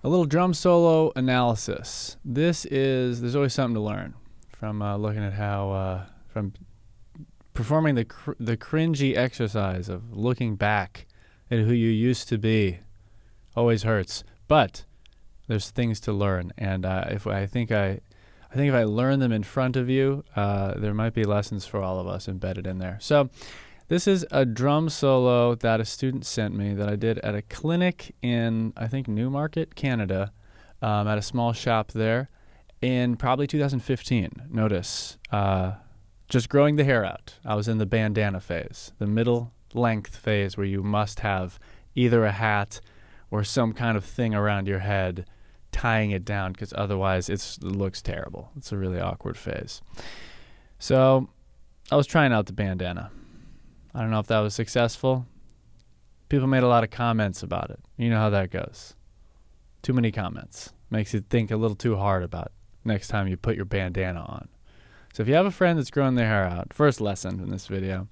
A little drum solo analysis. There's always something to learn from looking at from performing the cringy exercise of looking back at who you used to be. Always hurts, but there's things to learn, and if I learn them in front of you, there might be lessons for all of us embedded in there. So this is a drum solo that a student sent me that I did at a clinic in, I think, Newmarket, Canada, at a small shop there in probably 2015. Notice, just growing the hair out. I was in the bandana phase, the middle length phase where you must have either a hat or some kind of thing around your head tying it down, because otherwise it looks terrible. It's a really awkward phase. So I was trying out the bandana. I don't know if that was successful. People made a lot of comments about it. You know how that goes. Too many comments. Makes you think a little too hard about next time you put your bandana on. So if you have a friend that's growing their hair out, first lesson in this video,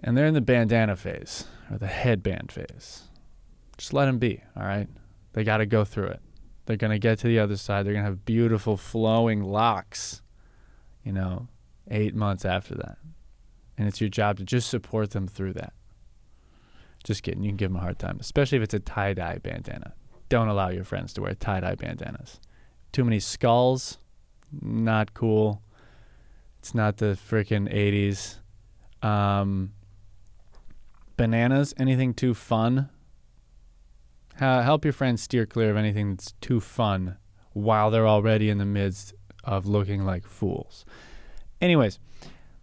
and they're in the bandana phase or the headband phase, just let them be, all right? They got to go through it. They're going to get to the other side. They're going to have beautiful flowing locks, 8 months after that. And it's your job to just support them through that. Just kidding. You can give them a hard time, especially if it's a tie-dye bandana. Don't allow your friends to wear tie-dye bandanas. Too many skulls, not cool. It's not the freaking 80s. Bananas, anything too fun. Help your friends steer clear of anything that's too fun while they're already in the midst of looking like fools. Anyways,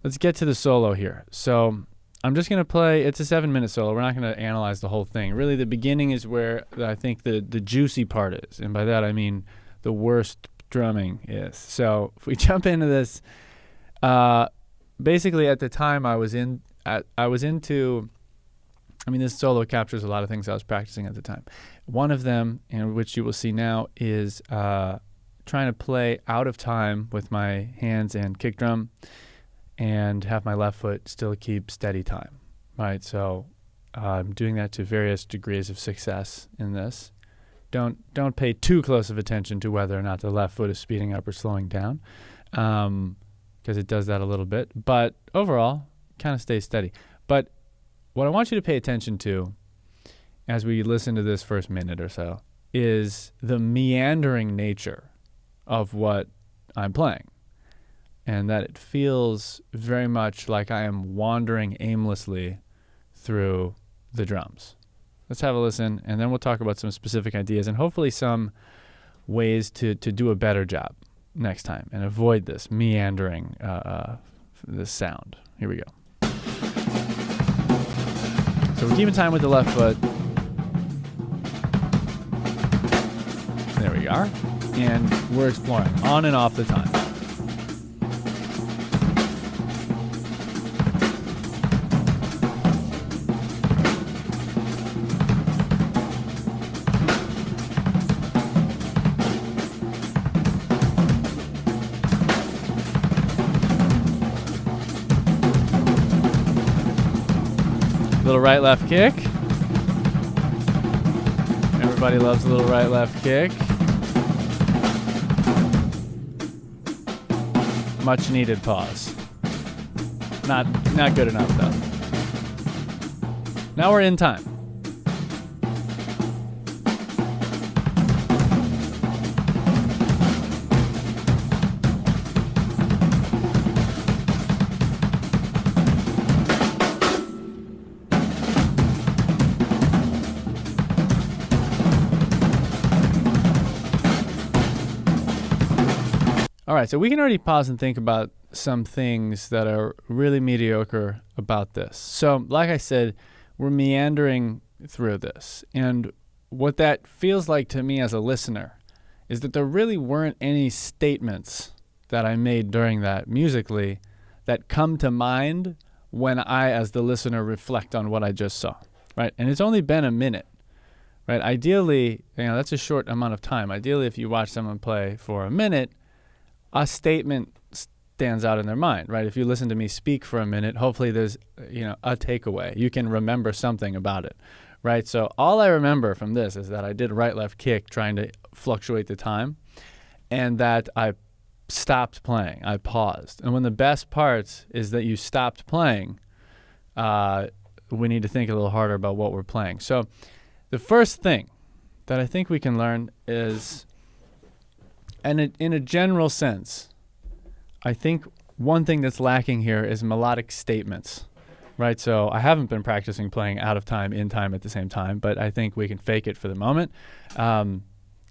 let's get to the solo here. So I'm just going to play. It's a 7-minute solo. We're not going to analyze the whole thing. Really, the beginning is where I think the juicy part is. And by that, I mean the worst drumming is. So if we jump into this, basically at the time this solo captures a lot of things I was practicing at the time. One of them, and which you will see now, is trying to play out of time with my hands and kick drum, and have my left foot still keep steady time, right? So I'm doing that to various degrees of success in this. Don't pay too close of attention to whether or not the left foot is speeding up or slowing down, because it does that a little bit. But overall, kind of stay steady. But what I want you to pay attention to as we listen to this first minute or so is the meandering nature of what I'm playing, and that it feels very much like I am wandering aimlessly through the drums. Let's have a listen, and then we'll talk about some specific ideas and hopefully some ways to do a better job next time and avoid this meandering, this sound. Here we go. So we're keeping time with the left foot. There we are. And we're exploring on and off the time. Little right-left kick. Everybody loves a little right-left kick. Much needed pause. Not good enough though. Now we're in time. All right, so we can already pause and think about some things that are really mediocre about this. So, like I said, we're meandering through this. And what that feels like to me as a listener is that there really weren't any statements that I made during that musically that come to mind when I, as the listener, reflect on what I just saw, right? And it's only been a minute, right? Ideally, that's a short amount of time. Ideally, if you watch someone play for a minute, a statement stands out in their mind, right? If you listen to me speak for a minute, hopefully there's, a takeaway. You can remember something about it, right? So all I remember from this is that I did right left kick trying to fluctuate the time, and that I stopped playing. I paused. And when the best part is that you stopped playing, we need to think a little harder about what we're playing. So the first thing that I think we can learn is, and in a general sense, I think one thing that's lacking here is melodic statements, right? So I haven't been practicing playing out of time, in time at the same time, but I think we can fake it for the moment.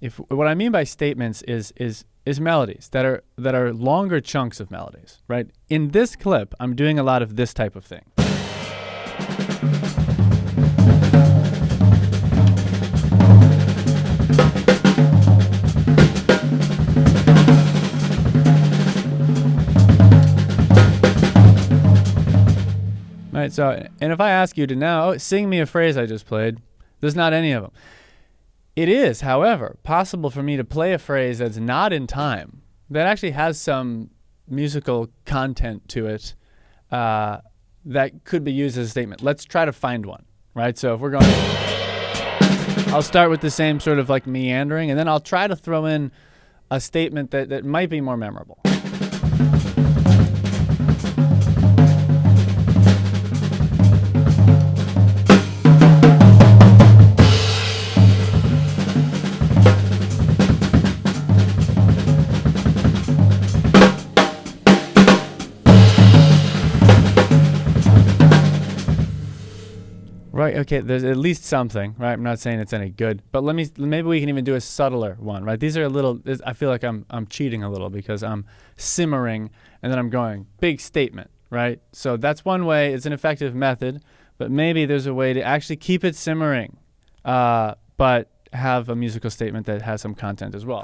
If what I mean by statements is melodies that are longer chunks of melodies, right? In this clip, I'm doing a lot of this type of thing. Right, so, and if I ask you to now sing me a phrase I just played, there's not any of them. It is, however, possible for me to play a phrase that's not in time, that actually has some musical content to it, that could be used as a statement. Let's try to find one, right? So if we're going, I'll start with the same sort of like meandering, and then I'll try to throw in a statement that might be more memorable. Right. Okay. There's at least something. Right. I'm not saying it's any good, but maybe we can even do a subtler one. Right. These are a little. I feel like I'm cheating a little because I'm simmering and then I'm going big statement. Right. So that's one way. It's an effective method, but maybe there's a way to actually keep it simmering, but have a musical statement that has some content as well.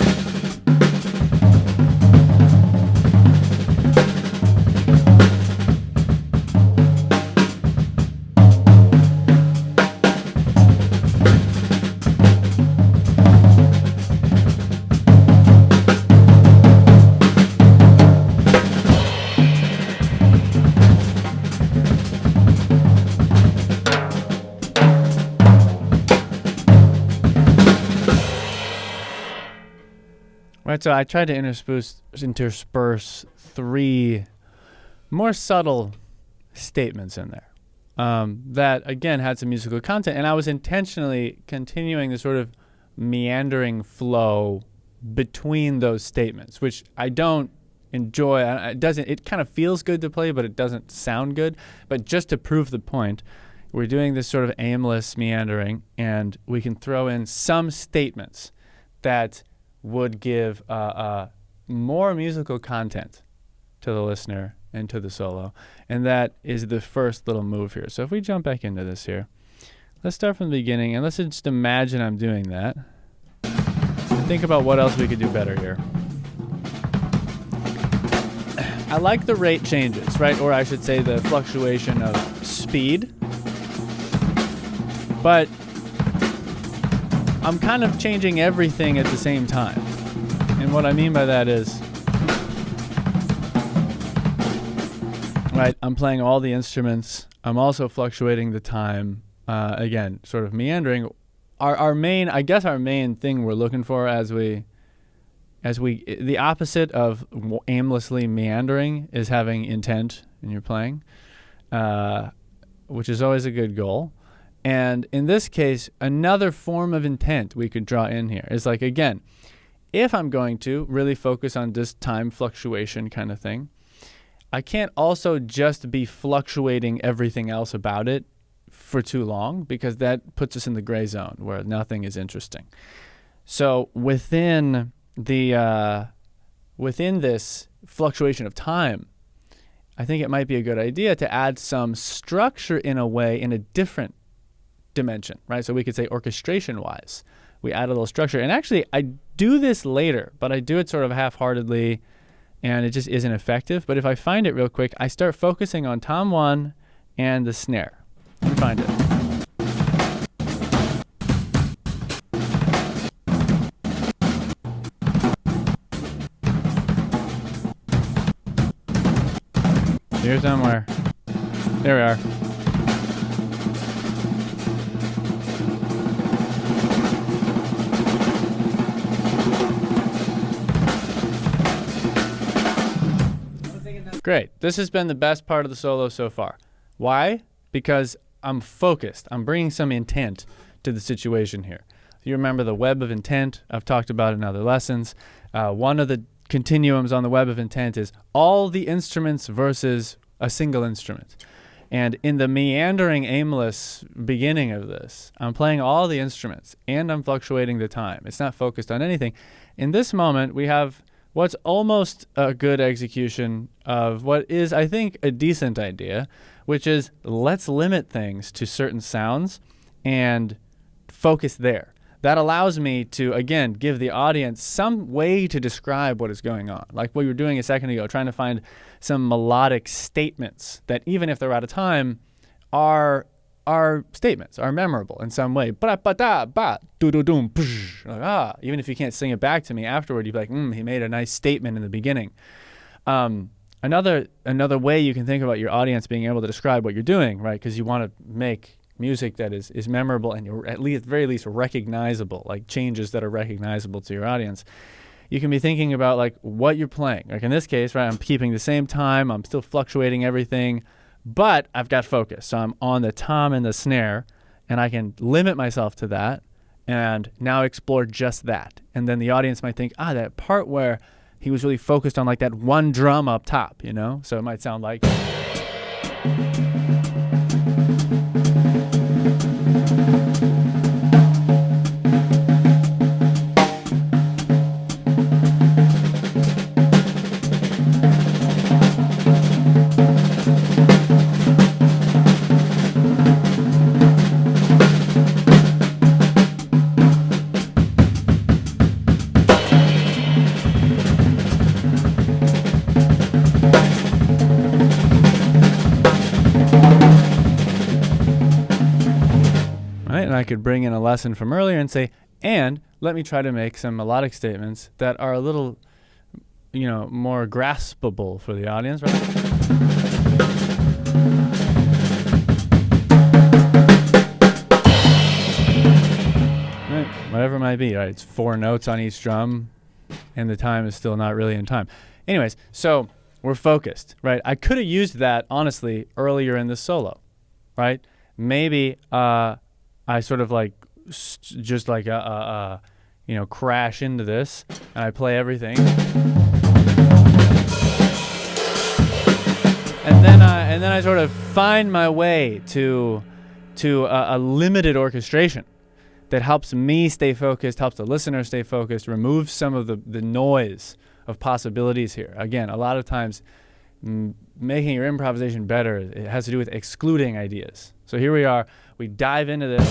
Right, so I tried to intersperse three more subtle statements in there that, again, had some musical content. And I was intentionally continuing the sort of meandering flow between those statements, which I don't enjoy. It kind of feels good to play, but it doesn't sound good. But just to prove the point, we're doing this sort of aimless meandering, and we can throw in some statements that would give more musical content to the listener and to the solo. And that is the first little move here. So if we jump back into this here, let's start from the beginning, and let's just imagine I'm doing that. And think about what else we could do better here. I like the rate changes, right? Or I should say the fluctuation of speed. But I'm kind of changing everything at the same time. And what I mean by that is, right, I'm playing all the instruments. I'm also fluctuating the time. Again, sort of meandering. Our main thing we're looking for the opposite of aimlessly meandering is having intent in your playing, which is always a good goal. And in this case, another form of intent we could draw in here is like, again, if I'm going to really focus on this time fluctuation kind of thing, I can't also just be fluctuating everything else about it for too long, because that puts us in the gray zone where nothing is interesting. So within this fluctuation of time, I think it might be a good idea to add some structure in a way in a different dimension, right? So we could say orchestration-wise, we add a little structure. And actually, I do this later, but I do it sort of half-heartedly, and it just isn't effective. But if I find it real quick, I start focusing on tom 1 and the snare. Let me find it. Here somewhere. There we are. Great. This has been the best part of the solo so far. Why? Because I'm focused. I'm bringing some intent to the situation here. You remember the web of intent I've talked about in other lessons. One of the continuums on the web of intent is all the instruments versus a single instrument. And in the meandering, aimless beginning of this, I'm playing all the instruments and I'm fluctuating the time. It's not focused on anything. In this moment, we have what's almost a good execution of what is, I think, a decent idea, which is let's limit things to certain sounds and focus there. That allows me to, again, give the audience some way to describe what is going on. Like what you were doing a second ago, trying to find some melodic statements that even if they're out of time, are statements, are memorable in some way. Even if you can't sing it back to me afterward, you'd be like, he made a nice statement in the beginning. Another way you can think about your audience being able to describe what you're doing, right? Because you want to make music that is memorable and at very least recognizable, like changes that are recognizable to your audience. You can be thinking about like what you're playing. Like in this case, right, I'm keeping the same time, I'm still fluctuating everything, but I've got focus. So I'm on the tom and the snare, and I can limit myself to that and now explore just that. And then the audience might think, that part where he was really focused on like that one drum up top, you know? So it might sound like... And I could bring in a lesson from earlier and say, and let me try to make some melodic statements that are a little, more graspable for the audience, right? Right, whatever it might be, right? It's 4 notes on each drum, and the time is still not really in time. Anyways, so we're focused, right? I could have used that, honestly, earlier in the solo, right? Maybe, I sort of like just like crash into this, and I play everything, and then I sort of find my way to a limited orchestration that helps me stay focused, helps the listener stay focused, removes some of the noise of possibilities here. Again, a lot of times making your improvisation better, it has to do with excluding ideas. So here we are. We dive into this.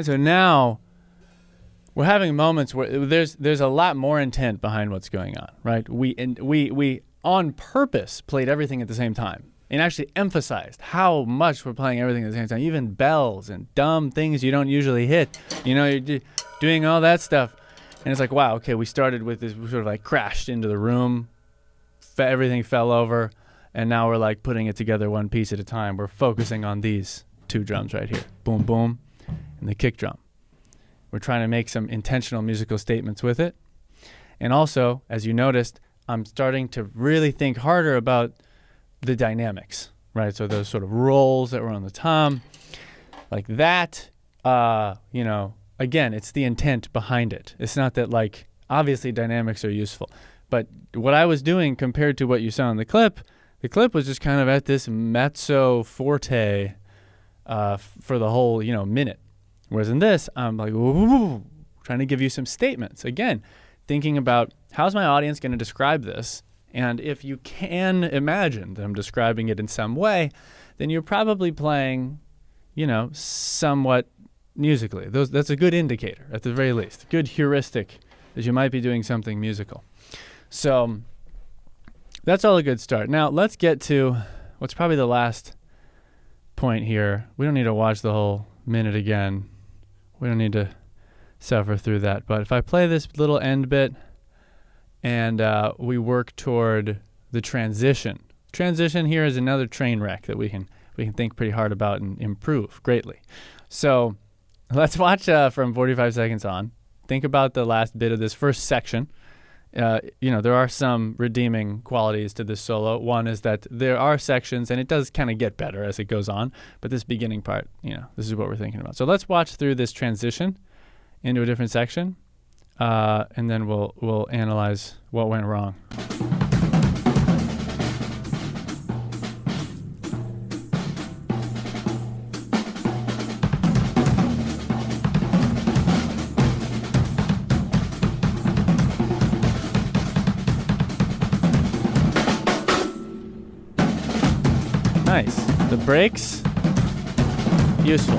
So now we're having moments where there's a lot more intent behind what's going on, right? We on purpose played everything at the same time and actually emphasized how much we're playing everything at the same time, even bells and dumb things you don't usually hit. You're doing all that stuff. And it's like, wow, okay, we started with this, we sort of like crashed into the room, everything fell over, and now we're like putting it together one piece at a time. We're focusing on these 2 drums right here. Boom, boom. And the kick drum. We're trying to make some intentional musical statements with it. And also, as you noticed, I'm starting to really think harder about the dynamics, right? So those sort of rolls that were on the tom, like that, again, it's the intent behind it. It's not that, like, obviously dynamics are useful. But what I was doing compared to what you saw in the clip was just kind of at this mezzo forte for the whole, minute. Whereas in this, I'm like, trying to give you some statements. Again, thinking about how's my audience going to describe this And if you can imagine that I'm describing it in some way, then you're probably playing, somewhat musically. That's a good indicator, at the very least. A good heuristic that you might be doing something musical. So that's all a good start. Now let's get to what's probably the last point here. We don't need to watch the whole minute again. We don't need to suffer through that. But if I play this little end bit and we work toward the transition. Transition here is another train wreck that we can think pretty hard about and improve greatly. So let's watch from 45 seconds on. Think about the last bit of this first section. There are some redeeming qualities to this solo. One is that there are sections, and it does kind of get better as it goes on, but this beginning part, this is what we're thinking about. So let's watch through this transition into a different section, and then we'll analyze what went wrong. Nice. The breaks, useful.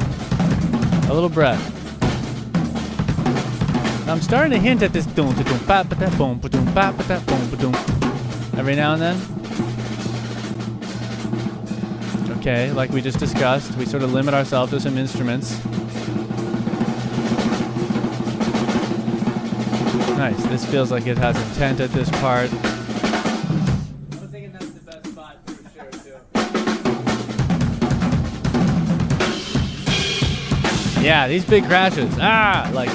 A little breath. I'm starting to hint at this every now and then. Okay, like we just discussed, we sort of limit ourselves to some instruments. Nice. This feels like it has intent at this part. Yeah, these big crashes. Like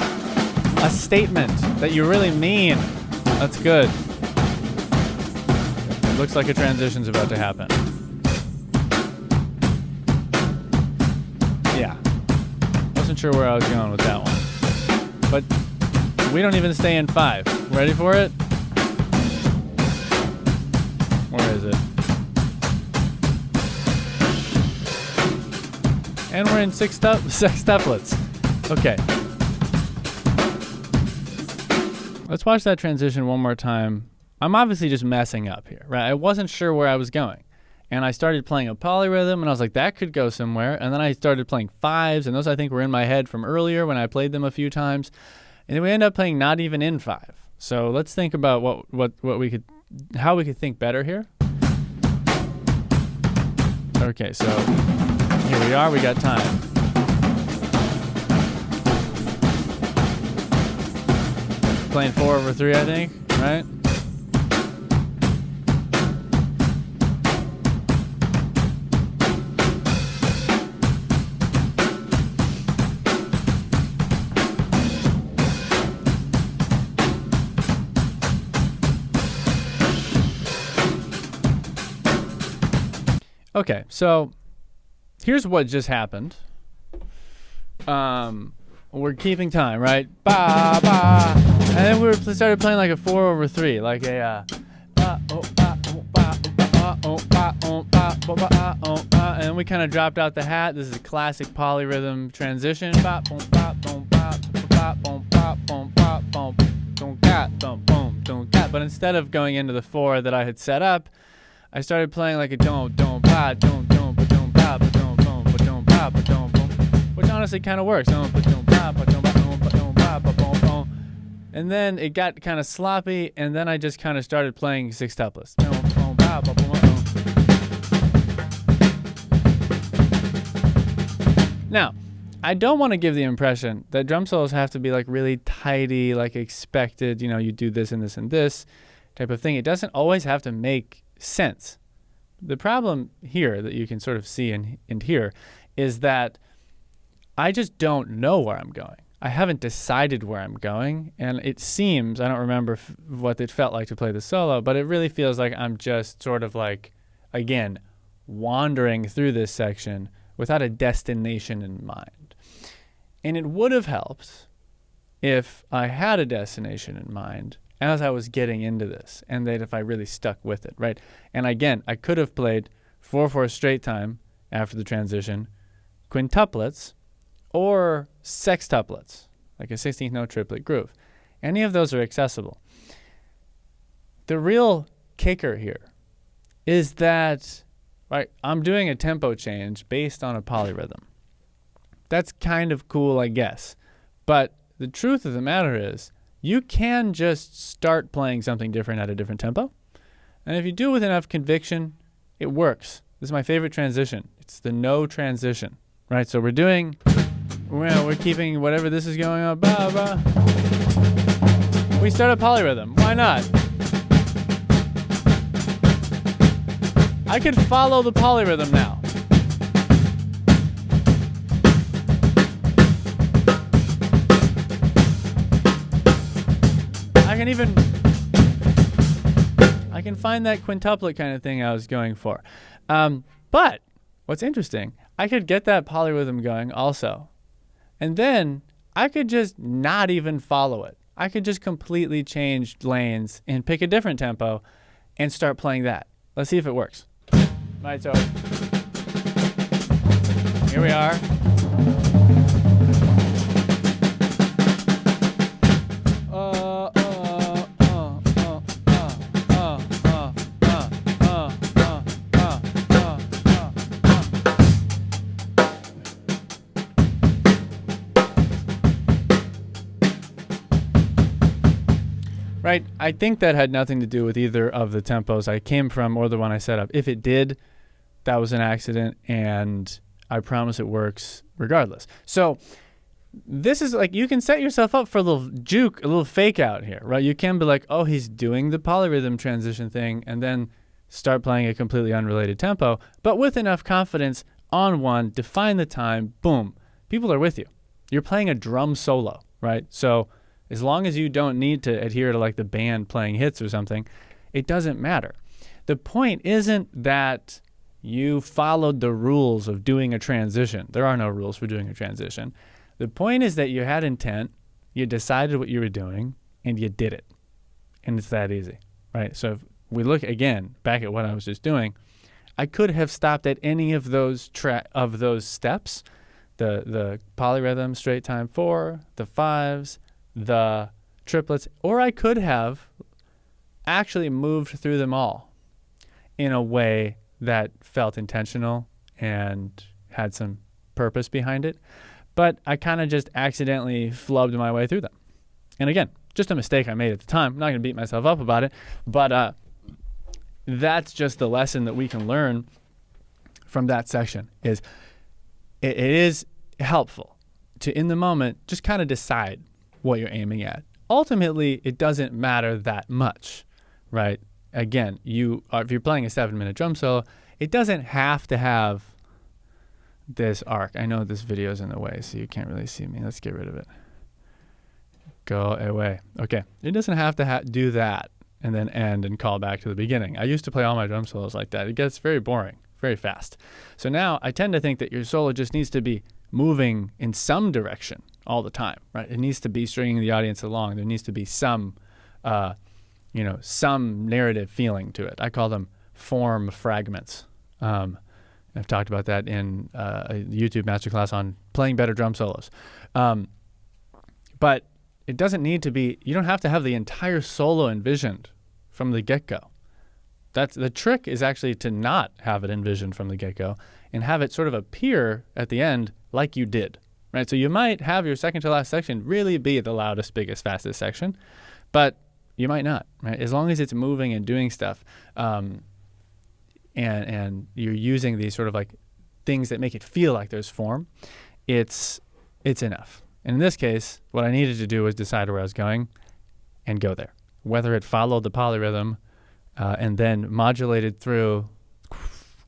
a statement that you really mean. That's good. Looks like a transition's about to happen. Yeah. Wasn't sure where I was going with that one. But we don't even stay in 5. Ready for it? Where is it? And we're in 6 sextuplets. Okay. Let's watch that transition one more time. I'm obviously just messing up here, right? I wasn't sure where I was going. And I started playing a polyrhythm, and I was like, that could go somewhere. And then I started playing 5s, and those I think were in my head from earlier when I played them a few times. And then we end up playing not even in 5. So let's think about how we could think better here. Okay, so here we are, we got time. Playing 4/3, I think, right? Okay, so here's what just happened. We're keeping time, right? Ba ba, and then we started playing like a 4/3, like a and we kind of dropped out the hat. This is a classic polyrhythm transition. But instead of going into the 4 that I had set up, I started playing like a which honestly kind of works. And then it got kind of sloppy, and then I just kind of started playing sextuplets. Now, I don't want to give the impression that drum solos have to be like really tidy, like expected, you do this and this and this type of thing. It doesn't always have to make sense. The problem here that you can sort of see and hear is that I just don't know where I'm going. I haven't decided where I'm going, and it seems, I don't remember what it felt like to play the solo, but it really feels like I'm just sort of like, again, wandering through this section without a destination in mind. And it would have helped if I had a destination in mind as I was getting into this, and that if I really stuck with it, right? And again, I could have played 4/4 straight time after the transition, quintuplets, or sextuplets, like a 16th note triplet groove. Any of those are accessible. The real kicker here is that, right, I'm doing a tempo change based on a polyrhythm. That's kind of cool, I guess. But the truth of the matter is, you can just start playing something different at a different tempo. And if you do it with enough conviction, it works. This is my favorite transition. It's the no transition, right? So we're keeping whatever this is going on. Bah, bah. We start a polyrhythm. Why not? I could follow the polyrhythm now. I can find that quintuplet kind of thing I was going for. But what's interesting, I could get that polyrhythm going also. And then I could just not even follow it. I could just completely change lanes and pick a different tempo and start playing that. Let's see if it works. All right, so here we are. Right, I think that had nothing to do with either of the tempos I came from or the one I set up. If it did, that was an accident, and I promise it works regardless. So this is like, you can set yourself up for a little juke, a little fake out here, right? You can be like, oh, he's doing the polyrhythm transition thing, and then start playing a completely unrelated tempo, but with enough confidence on one, define the time, boom, people are with you. You're playing a drum solo, right? So as long as you don't need to adhere to like the band playing hits or something, it doesn't matter. The point isn't that you followed the rules of doing a transition. There are no rules for doing a transition. The point is that you had intent, you decided what you were doing, and you did it. And it's that easy, right? So if we look again back at what I was just doing, I could have stopped at any of those steps, the polyrhythm, straight time 4, the 5s, the triplets, or I could have actually moved through them all in a way that felt intentional and had some purpose behind it. But I kind of just accidentally flubbed my way through them. And again, just a mistake I made at the time. I'm not going to beat myself up about it, but that's just the lesson that we can learn from that section. Is it is helpful to, in the moment, just kind of decide what you're aiming at. Ultimately, it doesn't matter that much, right? Again, if you're playing a 7-minute drum solo, it doesn't have to have this arc. I know this video is in the way, so you can't really see me. Let's get rid of it. Go away. Okay. It doesn't have to do that and then end and call back to the beginning. I used to play all my drum solos like that. It gets very boring, very fast. So now I tend to think that your solo just needs to be moving in some direction all the time, right? It needs to be stringing the audience along. There needs to be some narrative feeling to it. I call them form fragments. I've talked about that in a YouTube masterclass on playing better drum solos. But it doesn't need to be, you don't have to have the entire solo envisioned from the get-go. That's the trick, is actually to not have it envisioned from the get-go and have it sort of appear at the end like you did, right? So you might have your second to last section really be the loudest, biggest, fastest section, but you might not, right? As long as it's moving and doing stuff, and you're using these sort of like things that make it feel like there's form, it's enough. And in this case, what I needed to do was decide where I was going and go there. Whether it followed the polyrhythm and then modulated through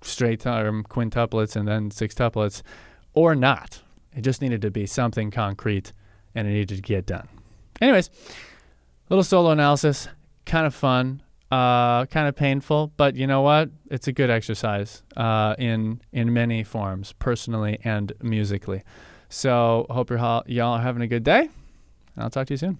straight time quintuplets and then sextuplets, or not. It just needed to be something concrete, and it needed to get done. Anyways, little solo analysis, kind of fun, kind of painful, but you know what? It's a good exercise in many forms, personally and musically. So I hope y'all are having a good day, and I'll talk to you soon.